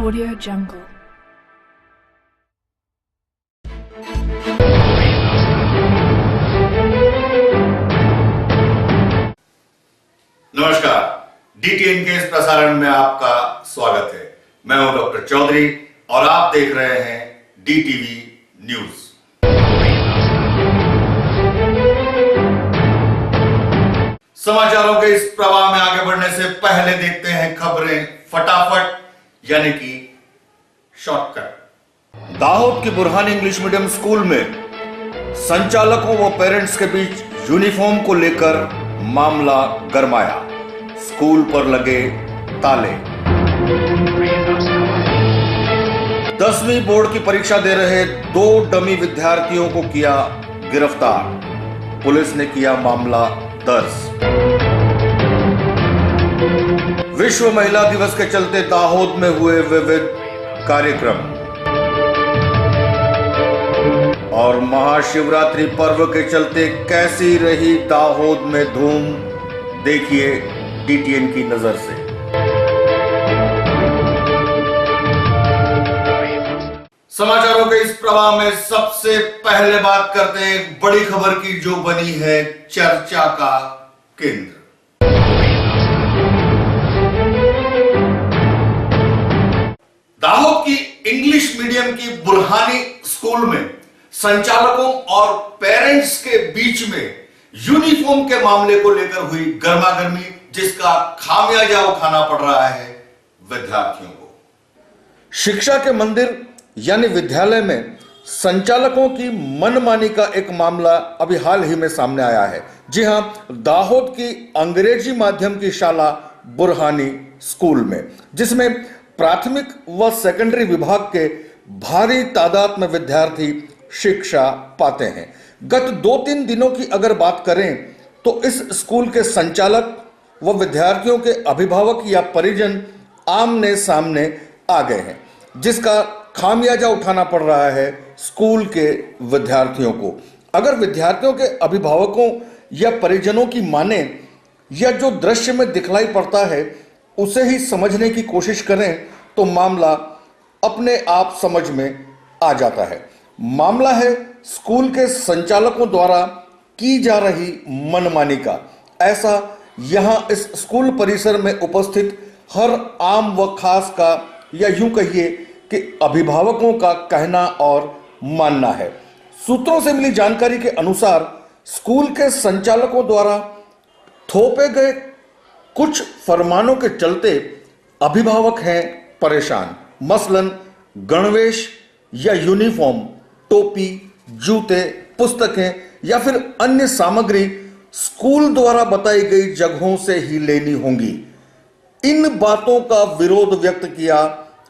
Audio Jungle. नमस्कार, डीटीएन के इस प्रसारण में आपका स्वागत है। मैं हूं डॉक्टर चौधरी और आप देख रहे हैं डीटीवी न्यूज। समाचारों के इस प्रवाह में आगे बढ़ने से पहले देखते हैं खबरें फटाफट, यानी कि शॉर्टकट। दाहोद की बुरहान इंग्लिश मीडियम स्कूल में संचालकों व पेरेंट्स के बीच यूनिफॉर्म को लेकर मामला गरमाया। स्कूल पर लगे ताले। 10वीं बोर्ड की परीक्षा दे रहे 2 डमी विद्यार्थियों को किया गिरफ्तार। पुलिस ने किया मामला दर्ज। विश्व महिला दिवस के चलते दाहोद में हुए विविध कार्यक्रम और महाशिवरात्रि पर्व के चलते कैसी रही दाहोद में धूम, देखिए डीटीएन की नजर से। समाचारों के इस प्रवाह में सबसे पहले बात करते हैं एक बड़ी खबर की जो बनी है चर्चा का केंद्र। दाहोद की इंग्लिश मीडियम की बुरहानी स्कूल में संचालकों और पेरेंट्स के बीच में यूनिफॉर्म के मामले को लेकर हुई गर्मागर्मी, जिसका खामियाजा उठाना पड़ रहा है विद्यार्थियों को। शिक्षा के मंदिर यानी विद्यालय में संचालकों की मनमानी का एक मामला अभी हाल ही में सामने आया है। जी हां, दाहोद की अंग्रेजी माध्यम की शाला बुरहानी स्कूल में, जिसमें प्राथमिक व सेकेंडरी विभाग के भारी तादाद में विद्यार्थी शिक्षा पाते हैं। गत 2-3 दिनों की अगर बात करें तो इस स्कूल के संचालक व विद्यार्थियों के अभिभावक या परिजन आमने सामने आ गए हैं, जिसका खामियाजा उठाना पड़ रहा है स्कूल के विद्यार्थियों को। अगर विद्यार्थियों के अभिभावकों या परिजनों की माने या जो दृश्य में दिखलाई पड़ता है उसे ही समझने की कोशिश करें तो मामला अपने आप समझ में आ जाता है। मामला है स्कूल के संचालकों द्वारा की जा रही मनमानी का। ऐसा यहां इस स्कूल परिसर में उपस्थित हर आम व खास का, या यूं कहिए कि अभिभावकों का कहना और मानना है। सूत्रों से मिली जानकारी के अनुसार स्कूल के संचालकों द्वारा थोपे गए कुछ फरमानों के चलते अभिभावक हैं परेशान। मसलन गणवेश या यूनिफॉर्म, टोपी, जूते, पुस्तकें या फिर अन्य सामग्री स्कूल द्वारा बताई गई जगहों से ही लेनी होंगी। इन बातों का विरोध व्यक्त किया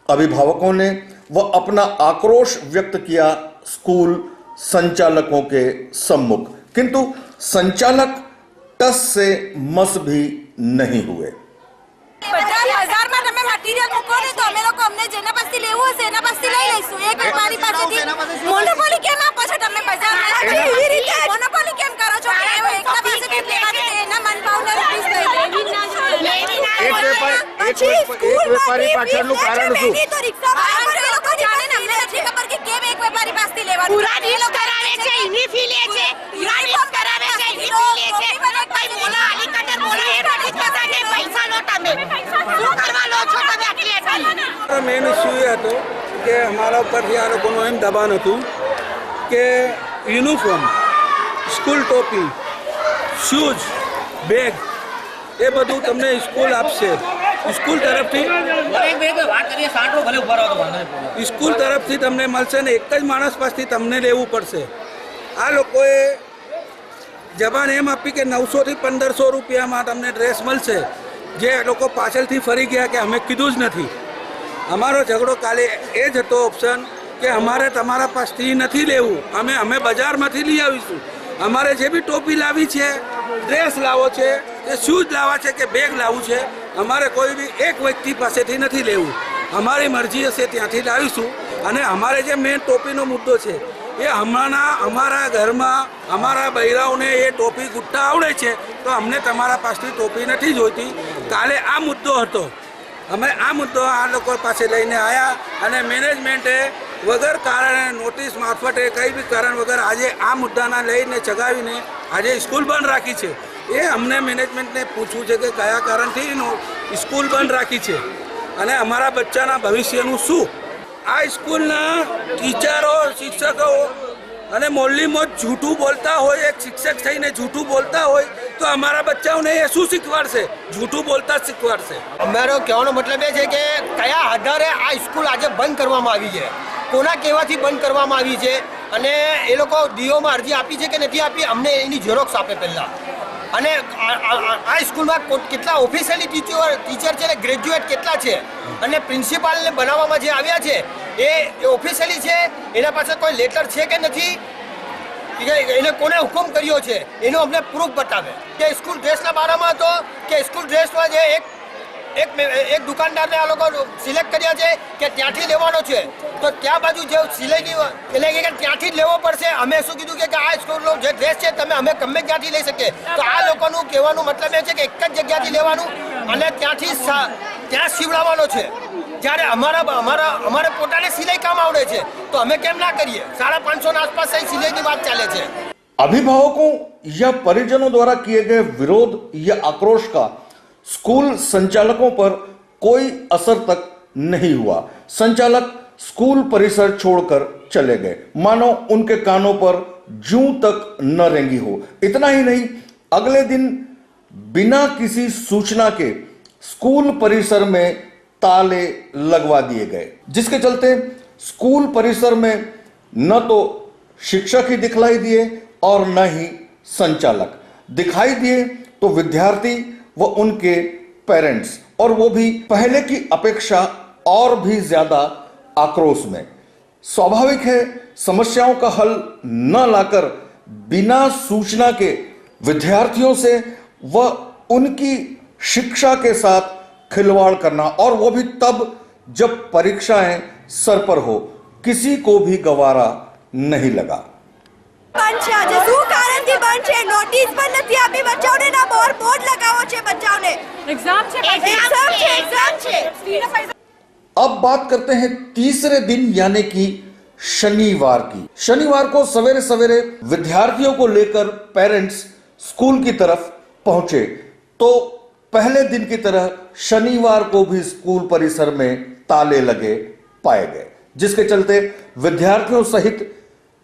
अभिभावकों ने व अपना आक्रोश व्यक्त किया स्कूल संचालकों के सम्मुख, किंतु संचालक टस से मस भी नहीं हुए। 50,000 માં તમે મટીરીયલ મૂકો ને તો અમે લોકો અમને જેના પાસેથી લેવું હશે એના પાસેથી લઈ લઈશું। એક વેપારી પાસેથી મોનોપોલી કેમ આપો છો તમે બજારમાં? એવી રીતે મોનોપોલી કેમ કરો છો? કે એકના પાસેથી લેવાની એના મનભાવને રૂપીસ દઈ એક વેપારી પાછળનું કારણ શું? તો રિક્ષામાં એ લોકો જાણે ને અમને નથી ખબર કે કેમ એક વેપારી પાસેથી લેવાનું। પૂરા ડીલ કરાવે છે, ઇની ફી લે છે, યુનિફોર્મ કરાવે છે, ઇની ફી લે છે, ભાઈ બોલા આલી કટર બોલા એ નથી પતા કે પૈસા લો તમે શું કરવા લો છો તમે આટલી આટલી। મેન ઇસ્યુ એ હતો કે અમારા ઉપરથી આ લોકોનું એમ દબાણ હતું કે યુનિફોર્મ, સ્કૂલ ટોપી, શૂઝ, બેગ એ બધું તમને સ્કૂલ આપશે। સ્કૂલ તરફથી તમને મળશે ને એક જ માણસ પાસેથી તમને લેવું પડશે। આ લોકોએ જબાન એમ આપી કે 900 થી 1500 રૂપિયામાં તમને ડ્રેસ મળશે, જે લોકો પાછળથી ફરી ગયા કે અમે કીધું જ નથી। અમારો ઝઘડો કાલે એ જ હતો ઓપ્શન કે અમારે તમારા પાસથી નથી લેવું, અમે બજારમાંથી લઈ આવીશું। અમારે જે બી ટોપી લાવી છે, ડ્રેસ લાવો છે, કે શૂઝ લાવવા છે કે બેગ લાવવું છે, અમારે કોઈ બી એક વ્યક્તિ પાસેથી નથી લેવું। અમારી મરજી હશે ત્યાંથી લાવીશું। અને અમારે જે મેન ટોપીનો મુદ્દો છે એ હમણાંના અમારા ઘરમાં અમારા બૈરાઓને એ ટોપી ગુટ્ટા આવડે છે, તો અમને તમારા પાસેથી ટોપી નથી જોઈતી। કાલે આ મુદ્દો હતો અમે આ મુદ્દો આ લોકો પાસે લઈને આવ્યા અને મેનેજમેન્ટે વગર કારણે નોટિસ મારફતે કંઈ બી કારણ વગર આજે આ મુદ્દાના લઈને ચગાવીને આજે સ્કૂલ બંધ રાખી છે. એ અમને મેનેજમેન્ટને પૂછવું છે કે કયા કારણથી સ્કૂલ બંધ રાખી છે અને અમારા બચ્ચાના ભવિષ્યનું શું. આ સ્કૂલના ટીચરો શિક્ષકો અને મોલ્લીમાં જૂઠું બોલતા હોય, એક શિક્ષક થઈને જૂઠું બોલતા હોય તો અમારા બચ્ચાઓને એ શું શીખવાડશે? જૂઠું બોલતા જ શીખવાડશે. અમારો કહેવાનો મતલબ એ છે કે કયા આધારે આ સ્કૂલ આજે બંધ કરવામાં આવી છે, કોના કહેવાથી બંધ કરવામાં આવી છે અને એ લોકો ડીઓમાં અરજી આપી છે કે નથી આપી, અમને એની ઝેરોક્સ આપે પહેલાં. અને આ સ્કૂલમાં કેટલા ઓફિશિયલી ટીચર છે ને ગ્રેજ્યુએટ કેટલા છે અને પ્રિન્સિપાલને બનાવવામાં જે આવ્યા છે એ ઓફિશિયલી છે, એના પાસે કોઈ લેટર છે કે નથી, એને કોને હુકમ કર્યો છે એનો અમને પ્રૂફ બતાવે. કે સ્કૂલ ડ્રેસના બારામાં હતો કે સ્કૂલ ડ્રેસમાં જે એક દુકાનદારને આ લોકો સિલેક્ટ કર્યા છે કે ત્યાંથી લેવાનો છે, તો ત્યાં બાજુ જે સિલાઈની એટલે કે ત્યાંથી જ લેવો પડશે. અમે શું કીધું કે આ સ્કૂલનો જે ડ્રેસ છે તમે અમે ગમે ત્યાંથી લઈ શકીએ. તો આ લોકોનું કહેવાનું મતલબ એ છે કે એક જ જગ્યાથી લેવાનું અને ત્યાંથી ત્યાં સીવડાવવાનો છે. જ્યારે અમારે પોતાને સિલાઈ કામ આવડે છે તો અમે કેમ ના કરીએ? 550 ના આસપાસ સિલાઈની વાત ચાલે છે. अभिभावकों या परिजनों द्वारा किए गए विरोध या आक्रोश का स्कूल संचालकों पर कोई असर तक नहीं हुआ. संचालक स्कूल परिसर छोड़कर चले गए, मानो उनके कानों पर जूं तक न रेंगी हो. इतना ही नहीं, अगले दिन बिना किसी सूचना के स्कूल परिसर में ताले लगवा दिए गए, जिसके चलते स्कूल परिसर में न तो शिक्षक ही दिखलाई दिए और न ही संचालक. दिखाई दिए तो विद्यार्थी व उनके पेरेंट्स, और वो भी पहले की अपेक्षा और भी ज्यादा आक्रोश में. स्वाभाविक है, समस्याओं का हल न लाकर बिना सूचना के विद्यार्थियों से व उनकी शिक्षा के साथ खिलवाड़ करना, और वो भी तब जब परीक्षाएं सर पर हो, किसी को भी गवारा नहीं लगा. બંધ છે આજે શું કારણથી બંધ છે? નોટિસ પણ નથી આપી બચ્ચાઓને, ના બોર્ડ લગાવો છે બચ્ચાઓને. એક્ઝામ છે. अब बात करते हैं तीसरे दिन यानी कि शनिवार की. शनिवार को सवेरे सवेरे विद्यार्थियों को लेकर पेरेंट्स स्कूल की तरफ पहुंचे तो पहले दिन की तरह शनिवार को भी स्कूल परिसर में ताले लगे पाए गए, जिसके चलते विद्यार्थियों सहित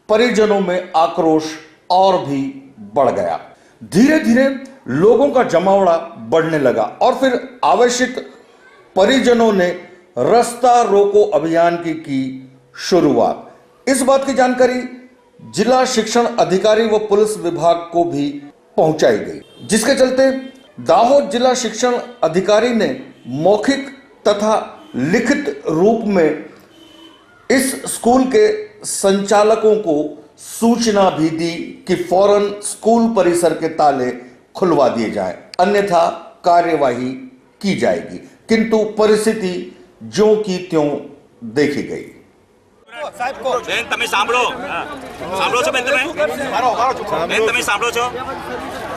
परिजनों में आक्रोश और भी बढ़ गया. धीरे धीरे लोगों का जमावड़ा बढ़ने लगा और फिर आवेशित परिजनों ने रास्ता रोको अभियान की शुरुआत. इस बात की जानकारी जिला शिक्षण अधिकारी व पुलिस विभाग को भी पहुंचाई गई, जिसके चलते दाहोद जिला शिक्षण अधिकारी ने मौखिक तथा लिखित रूप में इस स्कूल के संचालकों को सूचना भी दी कि फौरन स्कूल परिसर के ताले खुलवा दिए जाएं, अन्यथा कार्यवाही की जाएगी. किंतु परिस्थिति ज्यों की त्यों देखी गई. બેન તમે સાંભળો છો બેન, તમે સાંભળો છો?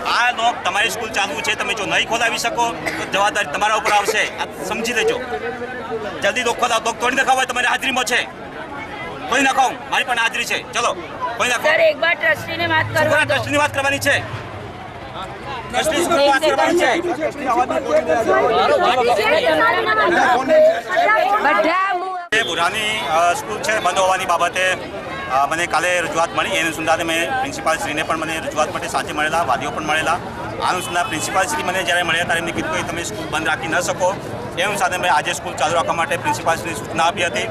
આ લોક તમારી સ્કૂલ ચાલુ છે, તમે જો નહીં ખોલાવી શકો તો જવાબદારી તમારા ઉપર આવશે. આ સમજી લેજો. જલ્દી લોક ખોલાવો. લોક તોડી નખાવો હોય તમારી હાજરીમાં છે. કોઈ નખાવ, મારી પણ હાજરી છે. ચલો કોઈ નખાવ. સર એક બાર ટ્રસ્ટીને વાત કરવા દો. ટ્રસ્ટીની વાત કરવાની છે. ટ્રસ્ટી સ્કૂલ વાત કરવાની છે. બુરાની સ્કૂલ છે બંધ હોવાની બાબતે મને કાલે રજૂઆત મળી. એ અનુસંધાને મેં પ્રિન્સિપાલશ્રીને પણ મને રજૂઆત માટે સાંજે મળેલા, વાલીઓ પણ મળેલા. આ અનુસંધાન પ્રિન્સિપાલશ્રી મને જ્યારે મળ્યા ત્યારે એમને કીધું કે તમે સ્કૂલ બંધ રાખી ન શકો. એ અનુસારે મેં આજે સ્કૂલ ચાલુ રાખવા માટે પ્રિન્સિપાલશ્રીને સૂચના આપી હતી.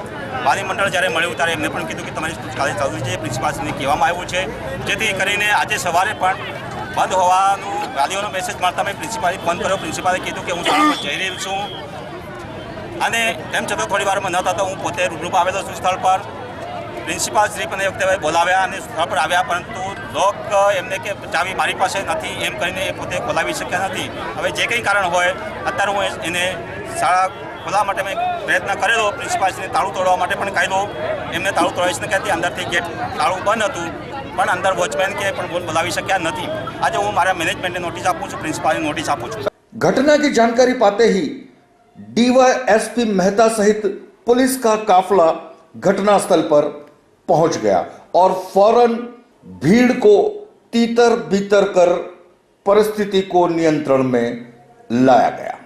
વાલી મંડળ જ્યારે મળ્યું ત્યારે એમને પણ કીધું કે તમારી સ્કૂલ કાલે ચાલુ છે. પ્રિન્સિપાલશ્રીને કહેવામાં આવ્યું છે, જેથી કરીને આજે સવારે પણ બંધ હોવાનું વાલીઓનો મેસેજ મળતા મેં પ્રિન્સિપાલે ફોન કર્યો. પ્રિન્સિપાલે કીધું કે હું શાળા પર જઈ રહ્યો છું અને તેમ છતાં થોડી વારમાં ન થતાં હું પોતે રૂબરૂ આવેલો છું સ્થળ પર. પ્રિન્સિપાલશ્રી પણ એ વખતે બોલાવ્યા અને સ્થળ પર આવ્યા, પરંતુ લોક એમને કે ચાવી મારી પાસે નથી એમ કરીને એ પોતે ખોલાવી શક્યા નથી. હવે જે કંઈ કારણ હોય, અત્યારે હું એને શાળા ખોલવા માટે મેં પ્રયત્ન કરેલો. પ્રિન્સિપાલશ્રીને તાળું તોડવા માટે પણ કાયદો એમને તાળું તોડાવી શક્યા હતી. અંદરથી ગેટ તાળું બંધ હતું, પણ અંદર વોચમેન કે પણ બોલાવી શક્યા નથી. આજે હું મારા મેનેજમેન્ટને નોટિસ આપું છું, પ્રિન્સિપાલને નોટિસ આપું છું. घटना की जानकारी पाते ही डीवाईएसपी मेहता सहित पुलिस का काफिला घटनास्थल पर पहुंच गया और फौरन भीड़ को तीतर बीतर कर परिस्थिति को नियंत्रण में लाया गया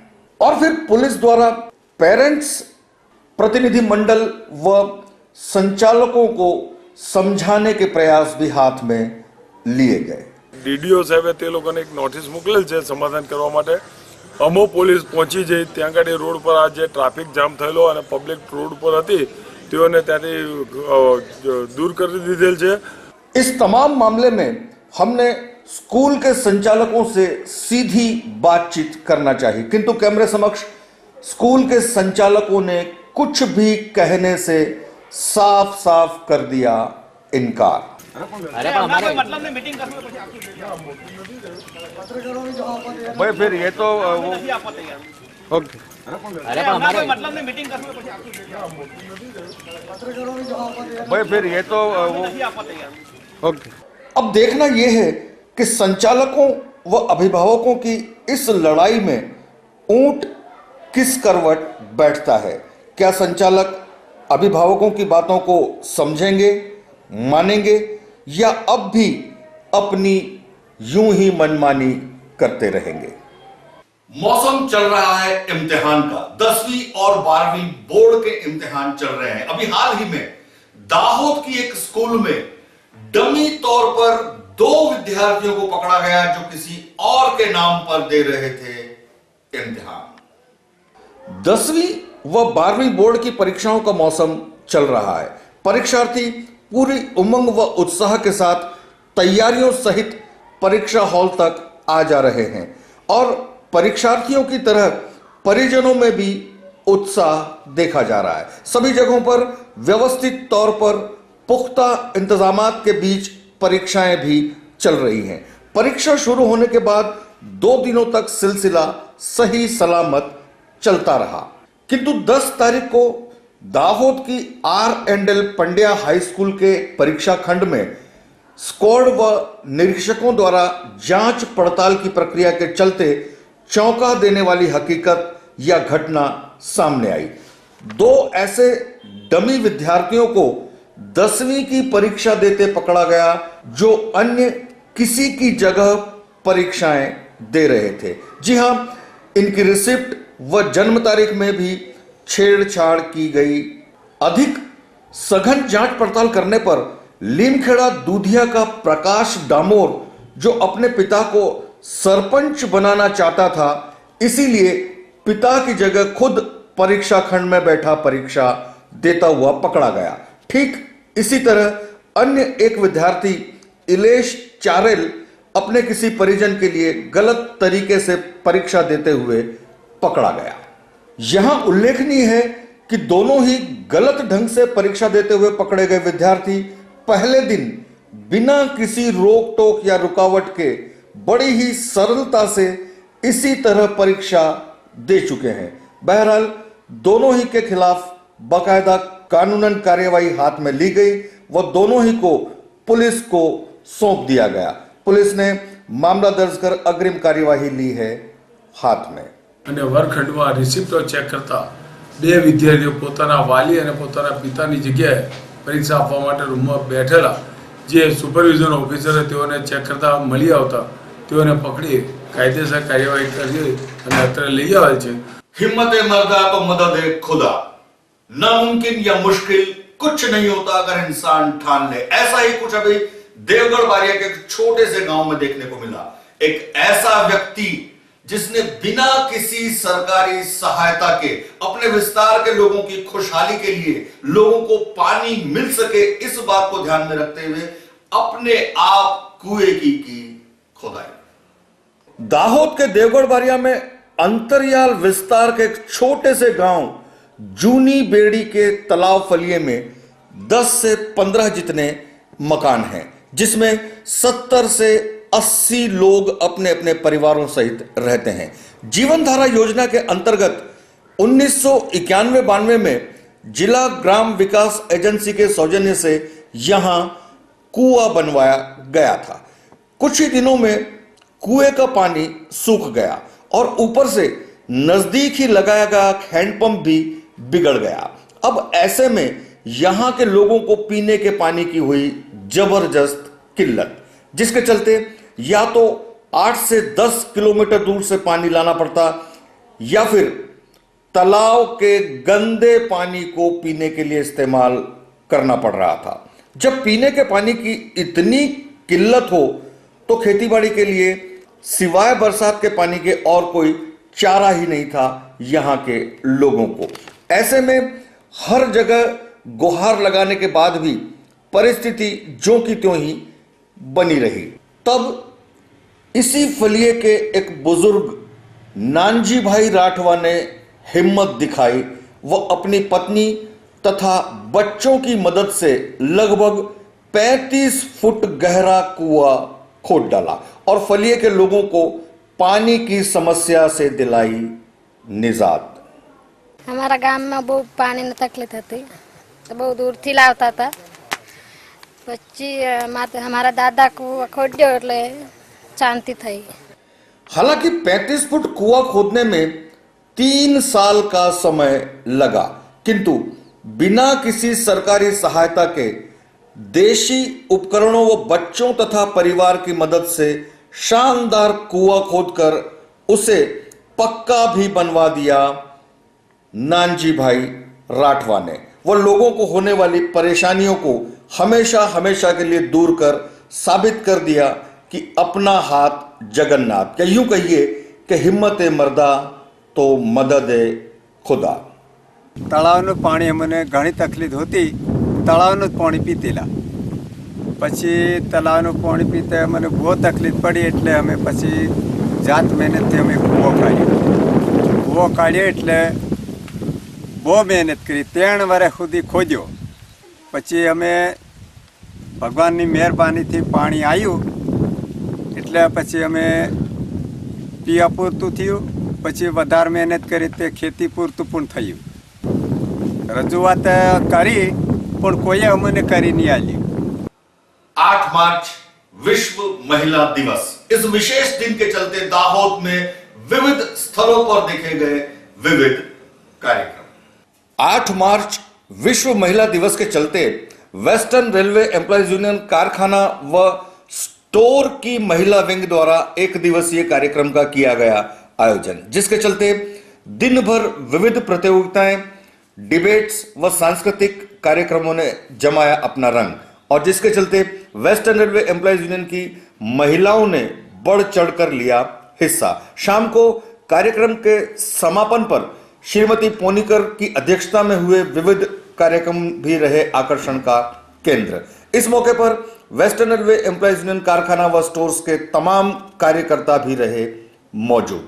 और फिर पुलिस द्वारा पेरेंट्स प्रतिनिधि मंडल व संचालकों को समझाने के प्रयास भी हाथ में लिए गए। ડીડીઓ સાહેબે તે લોકોને એક નોટિસ મોકલેલ છે સમાધાન કરવા માટે. અમો પોલીસ પહોંચી જઈ ત્યાં આગળ રોડ પર આ જે ટ્રાફિક જામ થયેલો અને પબ્લિક રોડ પર હતી તેઓને ત્યાંથી દૂર કરી દીધેલ છે. इस तमाम मामले में हमने स्कूल के संचालकों से सीधी बातचीत करना चाहिए, किंतु कैमरे समक्ष स्कूल के संचालकों ने कुछ भी कहने से साफ साफ कर दिया इनकार। ભાઈ ફિર ये तो ओके भाई फिर ये तो ओके। अब देखना यह है कि संचालकों व अभिभावकों की इस लड़ाई में ऊंट किस करवट बैठता है। क्या संचालक अभिभावकों की बातों को समझेंगे, मानेंगे या अब भी अपनी यूं ही मनमानी करते रहेंगे। मौसम चल रहा है इम्तिहान का। 10वीं और 12वीं बोर्ड के इम्तिहान चल रहे हैं। अभी हाल ही में दाहोद की एक स्कूल में डमी तौर पर 2 विद्यार्थियों को पकड़ा गया जो किसी और के नाम पर दे रहे थे इम्तिहान। 10वीं व 12वीं बोर्ड की परीक्षाओं का मौसम चल रहा है। परीक्षार्थी पूरी उमंग व उत्साह के साथ तैयारियों सहित परीक्षा हॉल तक आ जा रहे हैं और परीक्षार्थियों की तरह परिजनों में भी उत्साह देखा जा रहा है। सभी जगहों पर व्यवस्थित तौर पर पुख्ता इंतजामात के बीच परीक्षाएं भी चल रही हैं। परीक्षा शुरू होने के बाद 2 दिनों तक सिलसिला सही सलामत चलता रहा, किंतु 10 तारीख को दाहोद की R&L पंड्या हाई स्कूल के परीक्षा खंड में स्क्वाड व निरीक्षकों द्वारा जांच पड़ताल की प्रक्रिया के चलते चौंका देने वाली हकीकत या घटना सामने आई। 2 ऐसे डमी विद्यार्थियों को 10वीं की परीक्षा देते पकड़ा गया जो अन्य किसी की जगह परीक्षाएं दे रहे थे। जी हां, इनकी रिसिप्ट व जन्म तारीख में भी छेड़छाड़ की गई। अधिक सघन जांच पड़ताल करने पर लीमखेड़ा दूधिया का प्रकाश डामोर, जो अपने पिता को सरपंच बनाना चाहता था, इसीलिए पिता की जगह खुद परीक्षा खंड में बैठा परीक्षा देता हुआ पकड़ा गया। ठीक इसी तरह अन्य एक विद्यार्थी इलेश चारेल अपने किसी परिजन के लिए गलत तरीके से परीक्षा देते हुए पकड़ा गया। यहां उल्लेखनीय है कि दोनों ही गलत ढंग से परीक्षा देते हुए पकड़े गए विद्यार्थी पहले दिन बिना किसी रोक टोक या रुकावट के बड़ी ही सरलता से इसी तरह परीक्षा दे चुके हैं। बहरहाल दोनों ही के खिलाफ बाकायदा कानूनन कार्यवाही हाथ में ली गई व दोनों ही को पुलिस को सौंप दिया गया। पुलिस ने मामला दर्ज कर अग्रिम कार्यवाही ली है हाथ में। અને વર્ગખંડમાં રિસિપ્ટો ચેક કરતા 2 વિદ્યાર્થીઓ પોતાના વાલી અને પોતાના પિતાની જગ્યાએ પરીક્ષા આપવા માટે રૂમમાં બેઠેલા જે સુપરવિઝન ઓફિસરે તેઓને ચેક કરતા મળી આવતા તેઓને પકડી કાયદેસર કાર્યવાહી કરી અને અત્યારે લઈ આવેલ છે। हिम्मत मर्दा तो मदद खुदा। नामुमकिन या मुश्किल कुछ नहीं होता अगर इंसान ठान ले। ऐसा ही कुछ अभी देवगढ़ बारिया के एक छोटे से गांव में देखने को मिला। एक ऐसा व्यक्ति जिसने बिना किसी सरकारी सहायता के अपने विस्तार के लोगों की खुशहाली के लिए, लोगों को पानी मिल सके, इस बात को ध्यान में रखते हुए अपने आप कुएं की खुदाई। दाहोद के देवगढ़ बारिया में अंतरयाल विस्तार के एक छोटे से गांव जूनी बेड़ी के तालाब फलिए में 10 से 15 जितने मकान हैं, जिसमें 70 से 80 लोग अपने अपने परिवारों सहित रहते हैं। जीवन धारा योजना के अंतर्गत 1991-92 में जिला ग्राम विकास एजेंसी के सौजन्य से यहां कुआं बनवाया गया था। कुछ ही दिनों में कुएं का पानी सूख गया और ऊपर से नजदीक ही लगाया गया हैंडपंप भी बिगड़ गया। अब ऐसे में यहां के लोगों को पीने के पानी की हुई जबरदस्त किल्लत, जिसके चलते या तो 8 से 10 किलोमीटर दूर से पानी लाना पड़ता या फिर तालाब के गंदे पानी को पीने के लिए इस्तेमाल करना पड़ रहा था। जब पीने के पानी की इतनी किल्लत हो तो खेतीबाड़ी के लिए सिवाय बरसात के पानी के और कोई चारा ही नहीं था यहां के लोगों को। ऐसे में हर जगह गुहार लगाने के बाद भी परिस्थिति ज्यों की त्यों ही बनी रही। तब इसी फलिए के एक बुजुर्ग नानजी भाई राठवा ने हिम्मत दिखाई। वो अपनी पत्नी तथा बच्चों की मदद से लगभग 35 फुट गहरा कुआं खोद डाला और फलिए के लोगों को पानी की समस्या से दिलाई निजात। हमारा गांव में बहुत पानी में तकलीफ थी, तो बहुत दूर थी लाता था। हमारा दादा को खोद ले शांति थी। हालांकि 35 फुट कुआं खोदने में 3 साल का समय लगा, किंतु बिना किसी सरकारी सहायता के देशी उपकरणों व बच्चों तथा परिवार की मदद से शानदार कुआं खोदकर उसे पक्का भी बनवा दिया नानजी भाई राठवा ने। वो लोगों को होने वाली परेशानियों को हमेशा हमेशा के लिए दूर कर साबित कर दिया कि अपना हाथ जगन्नाथ, या यूं कहिए कि हिम्मत मर्दा तो मदद खुदा। तलावનું પાણી અમને ઘણી તકલીફ હોતી, તળાવનું જ પાણી પીતેલા। પછી તળાવનું પાણી પીતે અમને બહુ તકલીફ પડી, એટલે અમે પછી જાત મહેનતથી અમે કૂવો કાઢ્યો એટલે બહુ મહેનત કરી। 3 વર્ષ સુધી ખોદ્યો, પછી અમે ભગવાનની મહેરબાનીથી પાણી આવ્યું એટલે પછી અમે પીવા પૂરતું થયું। પછી વધારે મહેનત કરી તે ખેતી પૂરતું પણ થયું। રજૂઆત કરી પણ કોઈએ અમને કરી નહીં આલી। 8 मार्च विश्व महिला दिवस। इस विशेष दिन के चलते दाहोद में विविध स्थलों पर देखे गए विविध कार्यक्रम। 8 मार्च विश्व महिला दिवस के चलते वेस्टर्न रेलवे एम्प्लॉयज यूनियन कारखाना व स्टोर की महिला विंग द्वारा एक दिवसीय कार्यक्रम का किया गया आयोजन, जिसके चलते दिन भर विविध प्रतियोगिताएं, डिबेट्स व सांस्कृतिक कार्यक्रमों ने जमाया अपना रंग, और जिसके चलते वेस्टर्न रेलवे एम्प्लॉयज यूनियन की महिलाओं ने बढ़ चढ़कर लिया हिस्सा। शाम को कार्यक्रम के समापन पर श्रीमती पोनीकर की अध्यक्षता में हुए विविध कार्यक्रम भी रहे आकर्षण का केंद्र। इस मौके पर वेस्टर्न रेलवे एम्प्लॉयज यूनियन कारखाना व स्टोर्स के तमाम कार्यकर्ता भी रहे मौजूद।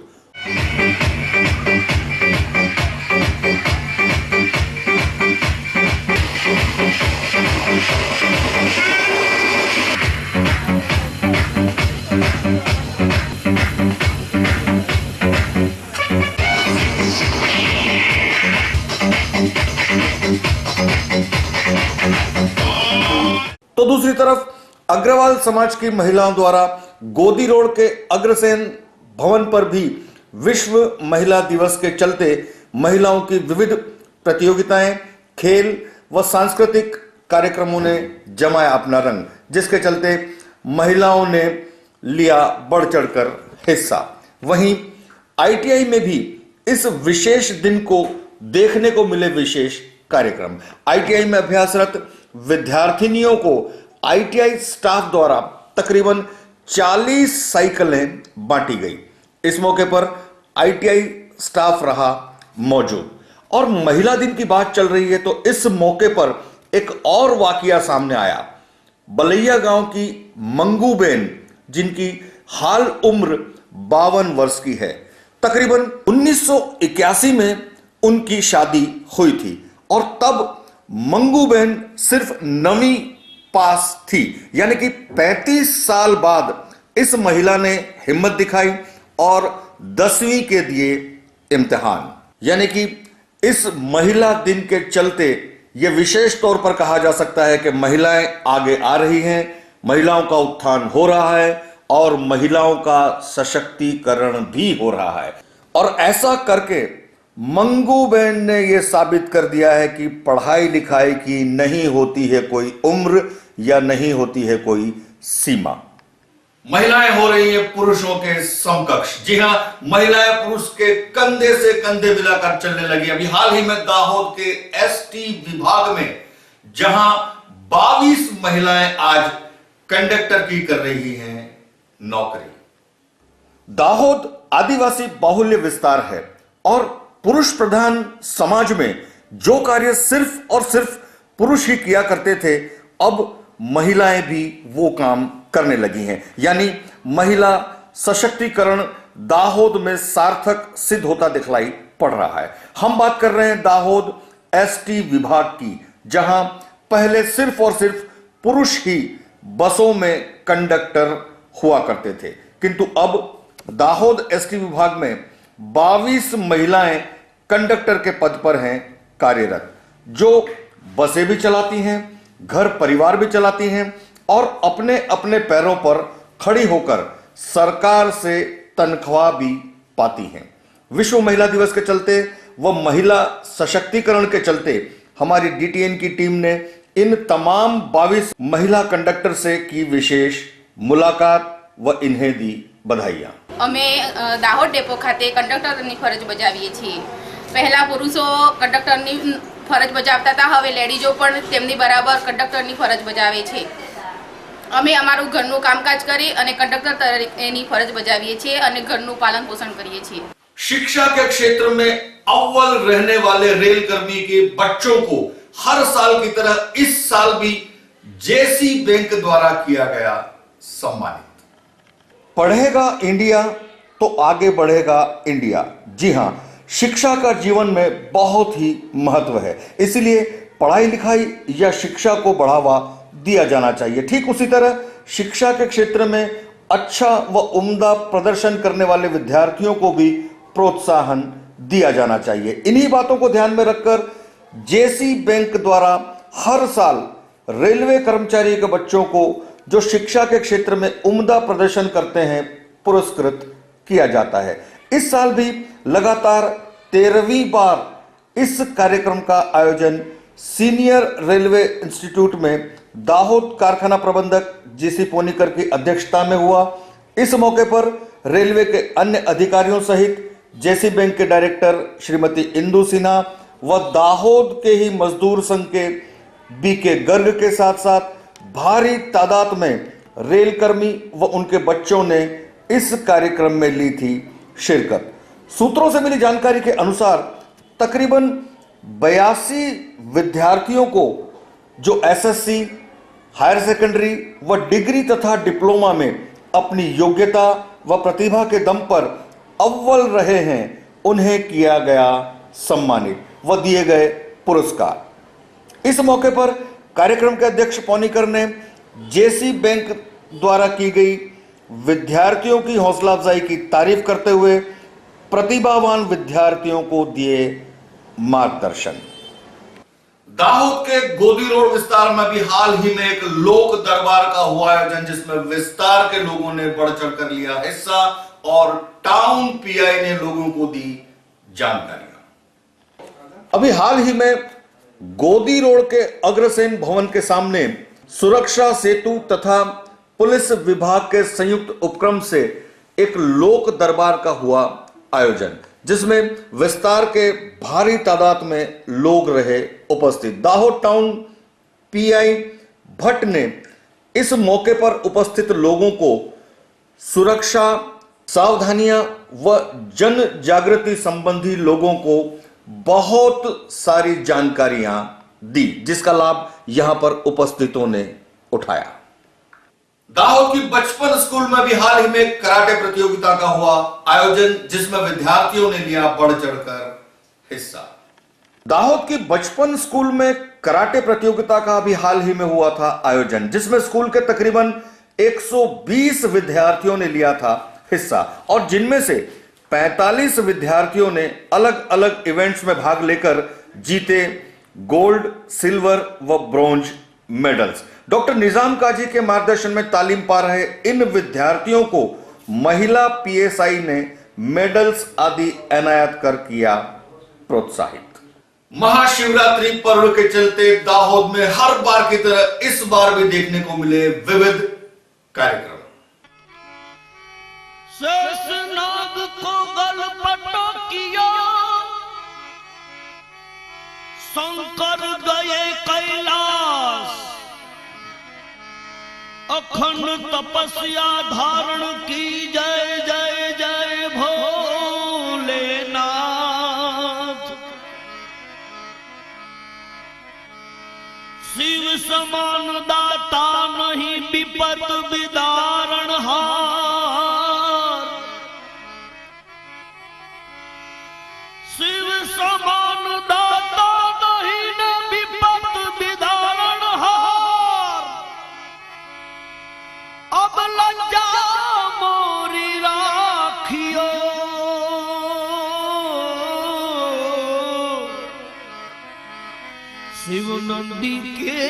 तो दूसरी तरफ अग्रवाल समाज की महिलाओं द्वारा गोदी रोड के अग्रसेन भवन पर भी विश्व महिला दिवस के चलते महिलाओं की विविध प्रतियोगिताएं, खेल व सांस्कृतिक कार्यक्रमों ने जमाया अपना रंग, जिसके चलते महिलाओं ने लिया बढ़ चढ़कर हिस्सा। वहीं आईटीआई में भी इस विशेष दिन को देखने को मिले विशेष कार्यक्रम। आईटीआई में अभ्यासरत विद्यार्थिनियों को आईटीआई स्टाफ द्वारा तकरीबन 40 साइकिलें बांटी गई। इस मौके पर आईटीआई स्टाफ रहा मौजूद। और महिला दिन की बात चल रही है तो इस मौके पर एक और वाकया सामने आया। बलैया गांव की मंगूबेन, जिनकी हाल उम्र 52 वर्ष की है, तकरीबन 1981 में उनकी शादी हुई थी और तब मंगूबेन सिर्फ 9वीं पास थी। यानी कि 35 साल बाद इस महिला ने हिम्मत दिखाई और 10वीं के दिए इम्तिहान। यानी कि इस महिला दिन के चलते यह विशेष तौर पर कहा जा सकता है कि महिलाएं आगे आ रही हैं, महिलाओं का उत्थान हो रहा है और महिलाओं का सशक्तिकरण भी हो रहा है। और ऐसा करके मंगूबेन ने यह साबित कर दिया है कि पढ़ाई लिखाई की नहीं होती है कोई उम्र या नहीं होती है कोई सीमा। महिलाएं हो रही है पुरुषों के समकक्ष। जी हां, महिलाएं पुरुष के कंधे से कंधे मिलाकर चलने लगी। अभी हाल ही में दाहोद के एसटी विभाग में जहां 22 महिलाएं आज कंडक्टर की कर रही हैं नौकरी। दाहोद आदिवासी बाहुल्य विस्तार है और पुरुष प्रधान समाज में जो कार्य सिर्फ और सिर्फ पुरुष ही किया करते थे, अब महिलाएं भी वो काम करने लगी हैं। यानी महिला सशक्तिकरण दाहोद में सार्थक सिद्ध होता दिखलाई पड़ रहा है। हम बात कर रहे हैं दाहोद एसटी विभाग की, जहां पहले सिर्फ और सिर्फ पुरुष ही बसों में कंडक्टर हुआ करते थे, किंतु अब दाहोद एसटी विभाग में 22 महिलाएं कंडक्टर के पद पर हैं कार्यरत, जो बसें भी चलाती हैं, घर परिवार भी चलाती हैं और अपने अपने पैरों पर खड़ी होकर सरकार से तनख्वाह भी पाती हैं। विश्व महिला दिवस के चलते व महिला सशक्तिकरण के चलते हमारी डीटीएन की टीम ने इन तमाम 22 महिला कंडक्टर से की विशेष मुलाकात व इन्हें दी बधाइयां। અમે દાહોદ ડેપો ખાતે કંડક્ટરની ફરજ બજાવીએ છીએ। પહેલા પુરુષો કંડક્ટરની ફરજ બજાવતા હતા, હવે લેડીઝો પણ તેમની બરાબર કંડક્ટરની ફરજ બજાવે છે। અમે અમારું ઘરનું કામકાજ કરી અને કંડક્ટર તરીકેની ફરજ બજાવીએ છીએ અને ઘરનું પાલન પોષણ કરીએ છીએ। शिक्षा के क्षेत्र में अव्वल रहने वाले रेल कर्मी के बच्चों को हर साल की तरह इस साल भी जेसी बैंक द्वारा किया गया सम्मानित। पढ़ेगा इंडिया तो आगे बढ़ेगा इंडिया। जी हां, शिक्षा का जीवन में बहुत ही महत्व है, इसलिए पढ़ाई लिखाई या शिक्षा को बढ़ावा दिया जाना चाहिए। ठीक उसी तरह शिक्षा के क्षेत्र में अच्छा व उम्दा प्रदर्शन करने वाले विद्यार्थियों को भी प्रोत्साहन दिया जाना चाहिए। इन्हीं बातों को ध्यान में रखकर जेसी बैंक द्वारा हर साल रेलवे कर्मचारी के बच्चों को जो शिक्षा के क्षेत्र में उम्दा प्रदर्शन करते हैं पुरस्कृत किया जाता है। इस साल भी लगातार 13वीं बार इस कार्यक्रम का आयोजन सीनियर रेलवे इंस्टीट्यूट में दाहोद कारखाना प्रबंधक जीसी पोनीकर की अध्यक्षता में हुआ। इस मौके पर रेलवे के अन्य अधिकारियों सहित जेसी बैंक के डायरेक्टर श्रीमती इंदु सिन्हा व दाहोद के ही मजदूर संघ के बीके गर्ग के साथ साथ भारी तादाद में रेलकर्मी व उनके बच्चों ने इस कार्यक्रम में ली थी शिरकत। सूत्रों से मिली जानकारी के अनुसार तकरीबन 82 विद्यार्थियों को जो एसएससी, हायर सेकेंडरी व डिग्री तथा डिप्लोमा में अपनी योग्यता व प्रतिभा के दम पर अव्वल रहे हैं, उन्हें किया गया सम्मानित व दिए गए पुरस्कार। इस मौके पर कार्यक्रम के अध्यक्ष पोनीकर ने जेसी बैंक द्वारा की गई विद्यार्थियों की हौसला अफजाई की तारीफ करते हुए प्रतिभावान विद्यार्थियों को दिए मार्गदर्शन। दाहोद के गोदी रोड विस्तार में भी हाल ही में एक लोक दरबार का हुआ आयोजन, जिसमें विस्तार के लोगों ने बढ़ चढ़ कर लिया हिस्सा और टाउन पीआई ने लोगों को दी जानकारियां। अभी हाल ही में गोदी रोड के अग्रसेन भवन के सामने सुरक्षा सेतु तथा पुलिस विभाग के संयुक्त उपक्रम से एक लोक दरबार का हुआ आयोजन, जिसमें विस्तार के भारी तादाद में लोग रहे उपस्थित। दाहोद टाउन पीआई भट्ट ने इस मौके पर उपस्थित लोगों को सुरक्षा, सावधानियां व जन जागृति संबंधी लोगों को बहुत सारी जानकारियां दी, जिसका लाभ यहां पर उपस्थितों ने उठाया। दाहोद की बचपन स्कूल में भी हाल ही में कराटे प्रतियोगिता का हुआ आयोजन, जिसमें विद्यार्थियों ने लिया बढ़ चढ़कर हिस्सा। दाहोद की बचपन स्कूल में कराटे प्रतियोगिता का भी हाल ही में हुआ था आयोजन, जिसमें स्कूल के तकरीबन 120 विद्यार्थियों ने लिया था हिस्सा और जिनमें से 45 विद्यार्थियों ने अलग अलग इवेंट्स में भाग लेकर जीते गोल्ड, सिल्वर व ब्रॉन्ज मेडल्स। डॉक्टर निजाम काजी के मार्गदर्शन में तालीम पा रहे इन विद्यार्थियों को महिला पीएसआई ने मेडल्स आदि एनायत कर किया प्रोत्साहित। महाशिवरात्रि पर्व के चलते दाहोद में हर बार की तरह इस बार भी देखने को मिले विविध कार्यक्रम। शेषनाग को गलपटो किया, शंकर गए कैलाश, अखंड तपस्या धारण की, जय जय जय भोलेनाथ। शिव समान दाता नहीं विपत विदारण हार, शिव समान दाता नहीं न विपत विदारण हार। अब लज्जा मोरी राखियो, शिव नंदी के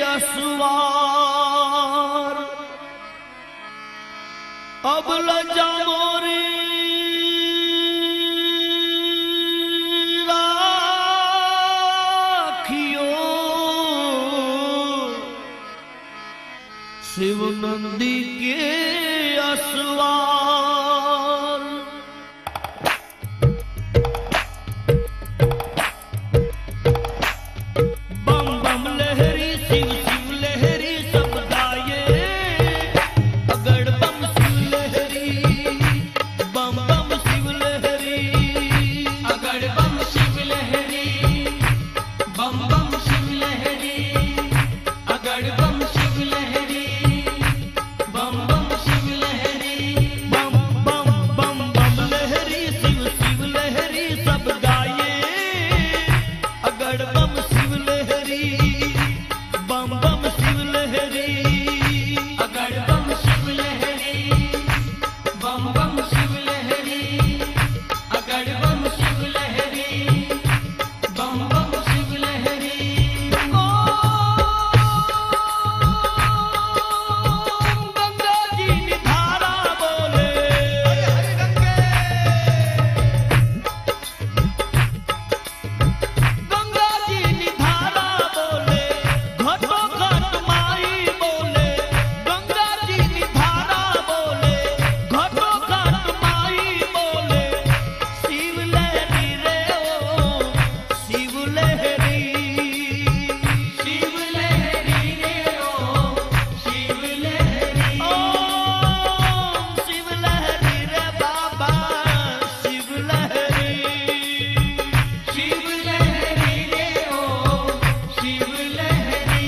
असवार। अब लज्जा मोरी राखियो, शिव नंदी के असवार। बम बम लहरी शिव शिव लहरी सब गाये, अगड़ बम शिव लहरी, बम बम शिव लहरी, अगड़ बम शिव लहरी, बम बम शिव लहरी, अगड़ बम शिव लहरी, बम बम शिव लहरी, बम बम बम बम लहरी शिव शिव लहरी सब गाये, अगड़ बम शिव लहरी, बम बम शिव लहरी, अगड़ बम शिव लहरी, बम बम शिव लहरी, अगड़ बम शिव लहरी, बम बम शिव लहरी। गंगा जी निधारा बोले, गंगा जी निधारा बोले, घटो घट माई बोले, गंगा जी निधारा बोले, घटो घट माई बोले, शिव लहरी रे ओ शिव लहरी, शिव लहरी रे ओ शिव लहरी, ओम शिव लहरी रे बाबा शिव लहरी, शिव लहरी रे ओ शिव लहरी।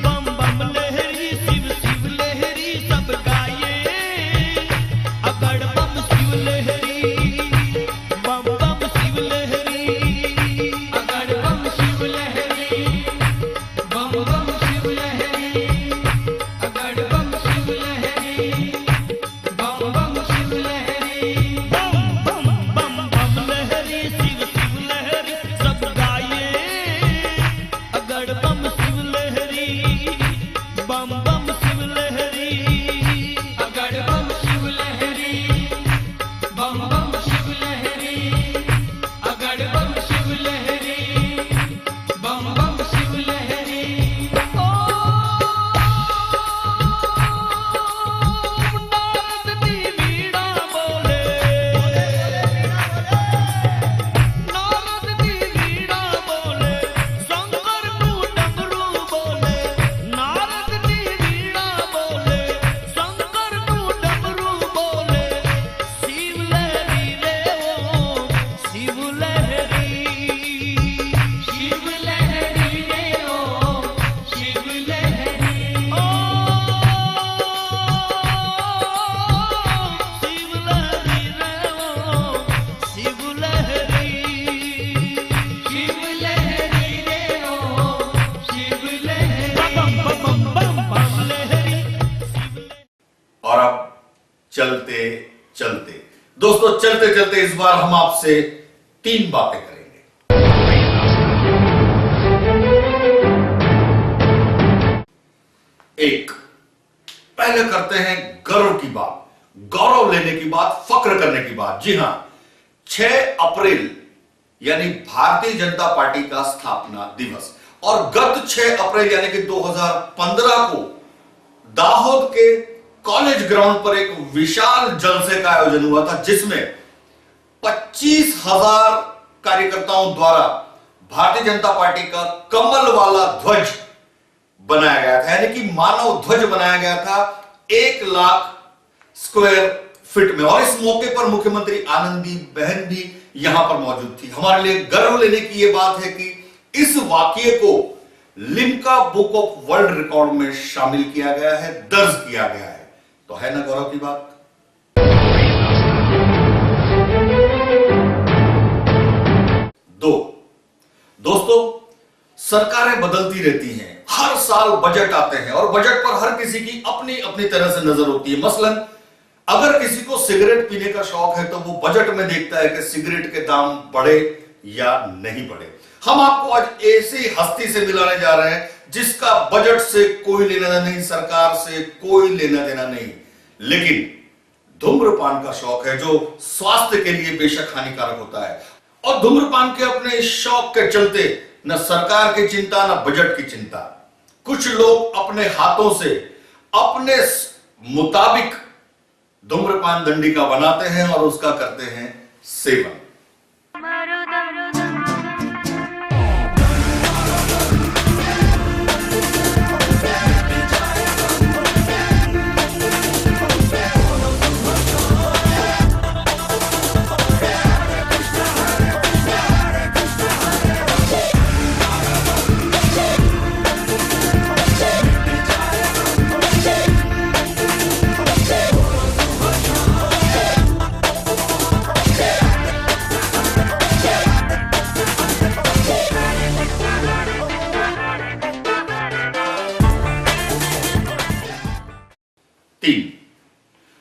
बम बम लहरी शिव शिव लहरी सब गाये, अगड़ बम शिव लहरी, बम बम शिव लहरी, अगड़ बम शिव लहरी, बम बम शिव लहरी, अगड़ बम शिव लहरी, बम बम शिव लहरी, बम बम बम बम लहरी शिव शिव लहरी सब गाये, अगड़ बम शिव लहरी, बम बम शिव लहरी, अगड़ बम शिव लहरी, बम बम शिव लहरी, अगड़ बम शिव लहरी, बम बम शिव लहरी। नारद दी वीणा बोले, नारद दी वीणा बोले, शंकर को डमरू बोले, नारद दी वीणा बोले, शंकर को डमरू बोले, शिव लहरी रे ओ शिव लहरी, शिव लहरी रे ओ शिव लहरी, शिव लहरी रे ओ शिव लहरी, शिव लहरी रे ओ शिव लहरी, बम बम बम बम लहरी। और अब चलते चलते दोस्तों, चलते चलते इस बार हम आपसे 3 बातें करेंगे। एक, पहले करते हैं गर्व की बात। गौरव लेने की बात, फक्र करने की बात। जी हां, 6 अप्रैल यानी भारतीय जनता पार्टी का स्थापना दिवस, और गत 6 अप्रैल यानी कि 2015 को दाहोद के कॉलेज ग्राउंड पर एक विशाल जलसे का आयोजन हुआ था, जिसमें 25,000 कार्यकर्ताओं द्वारा भारतीय जनता पार्टी का कमल वाला ध्वज बनाया गया था, यानी कि मानव ध्वज बनाया गया था 1 लाख स्क्वायर फीट में। और इस मौके पर मुख्यमंत्री आनंदीबेन भी यहां पर मौजूद थी। हमारे लिए गर्व लेने की यह बात है कि इस वाकये को Limca book of world record में शामिल किया गया है, दर्ज किया गया है। तो है ना गौरव की बात। दोस्तों, सरकारें बदलती रहती हैं, हर साल बजट आते हैं और बजट पर हर किसी की अपनी अपनी तरह से नजर होती है। मसलन अगर किसी को सिगरेट पीने का शौक है तो वो बजट में देखता है कि सिगरेट के दाम बढ़े या नहीं बढ़े। हम आपको आज ऐसी हस्ती से मिलाने जा रहे हैं जिसका बजट से कोई लेना देना नहीं, सरकार से कोई लेना देना नहीं, लेकिन धूम्रपान का शौक है, जो स्वास्थ्य के लिए बेशक हानिकारक होता है। और धूम्रपान के अपने शौक के चलते न सरकार की चिंता न बजट की चिंता। कुछ लोग अपने हाथों से अपने मुताबिक धूम्रपान दंडिका बनाते हैं और उसका करते हैं सेवन।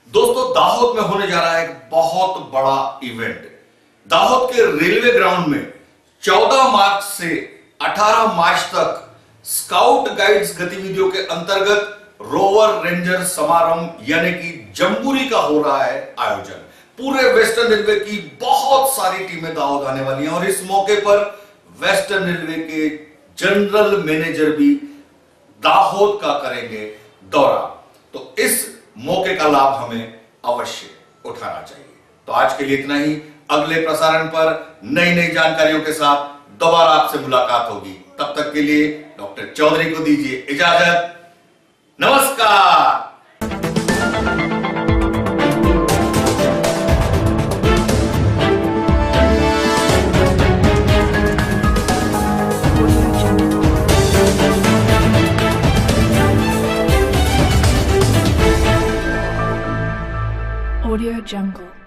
दोस्तों, दाहोद में होने जा रहा है एक बहुत बड़ा इवेंट। दाहोद के रेलवे ग्राउंड में 14 मार्च से 18 मार्च तक स्काउट गाइड्स गतिविधियों के अंतर्गत रोवर रेंजर समारोह यानी कि जम्बूरी का हो रहा है आयोजन। पूरे वेस्टर्न रेलवे की बहुत सारी टीमें दाहोद आने वाली हैं और इस मौके पर वेस्टर्न रेलवे के जनरल मैनेजर भी दाहोद का करेंगे दौरा। तो इस मौके का लाभ हमें अवश्य उठाना चाहिए। तो आज के लिए इतना ही। अगले प्रसारण पर नई नई जानकारियों के साथ दोबारा आपसे मुलाकात होगी। तब तक के लिए डॉक्टर चौधरी को दीजिए इजाजत। नमस्कार। Audio Jungle.